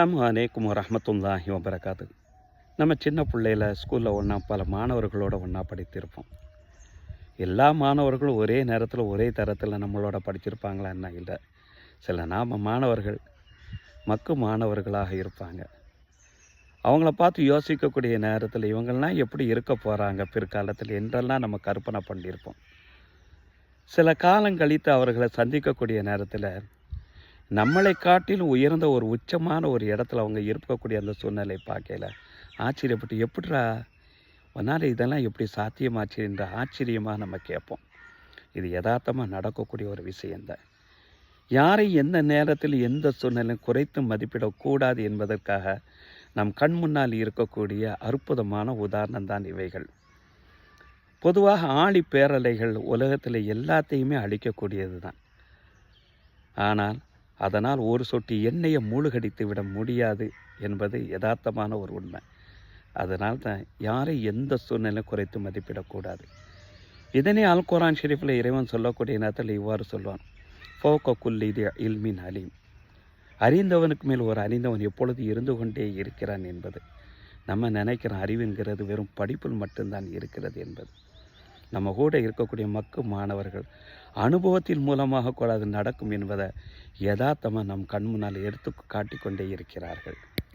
அலைக்கும் வரஹ்மத்துல்லாஹி வபரகாத்து. நம்ம சின்ன பிள்ளையில் ஸ்கூலில் ஒன்றா பல மாணவர்களோட ஒன்றா படித்திருப்போம். எல்லா மாணவர்களும் ஒரே நேரத்தில் ஒரே தரத்தில் நம்மளோட படிச்சிருப்பாங்களான்னா இல்லை. சில மாணவர்கள் மாணவர்களாக இருப்பாங்க. அவங்கள பார்த்து யோசிக்கக்கூடிய நேரத்தில் இவங்கள்லாம் எப்படி இருக்க போகிறாங்க பிற்காலத்தில் என்றெல்லாம் நம்ம கற்பனை பண்ணியிருப்போம். சில காலம் கழித்து அவர்களை சந்திக்கக்கூடிய நேரத்தில் நம்மளை காட்டிலும் உயர்ந்த ஒரு உச்சமான ஒரு இடத்துல அவங்க இருக்கக்கூடிய அந்த சூழ்நிலை பார்க்கல ஆச்சரியப்பட்டு, எப்படிரா உன்னால் இதெல்லாம் எப்படி சாத்தியமாச்சு என்ற ஆச்சரியமாக நம்ம கேட்போம். இது யதார்த்தமாக நடக்கக்கூடிய ஒரு விஷயந்தான். யாரை எந்த நேரத்தில் எந்த சூழ்நிலையும் குறைத்து மதிப்பிடக்கூடாது என்பதற்காக நம் கண் முன்னால் இருக்கக்கூடிய அற்புதமான உதாரணம்தான் இவைகள். பொதுவாக ஆழி பேரலைகள் உலகத்தில் எல்லாத்தையுமே அழிக்கக்கூடியது தான். ஆனால் அதனால் ஒரு சொட்டு எண்ணெயை மூழ்கடித்து விட முடியாது என்பது யதார்த்தமான ஒரு உண்மை. அதனால் தான் யாரை எந்த சூழ்நிலை குறைத்து மதிப்பிடக்கூடாது. இதனை அல் குர்ஆன் ஷெரீஃபில் இறைவன் சொல்லக்கூடிய நேரத்தில் இவ்வாறு சொல்வான், ஃபௌக குல்லி தி இல்மின் அலீம். அறிந்தவனுக்கு மேல் ஒரு அறிந்தவன் எப்பொழுது இருந்து கொண்டே இருக்கிறான் என்பது. நம்ம நினைக்கிற அறிவுங்கிறது வெறும் படிப்பில் மட்டும்தான் இருக்கிறது என்பது. நம்ம கூட இருக்கக்கூடிய மாணவர்கள் அனுபவத்தின் மூலமாக கூட அது நடக்கும் என்பதை யதார்த்தமாக நம் கண் முன்னால் எடுத்து காட்டிக்கொண்டே இருக்கிறார்கள்.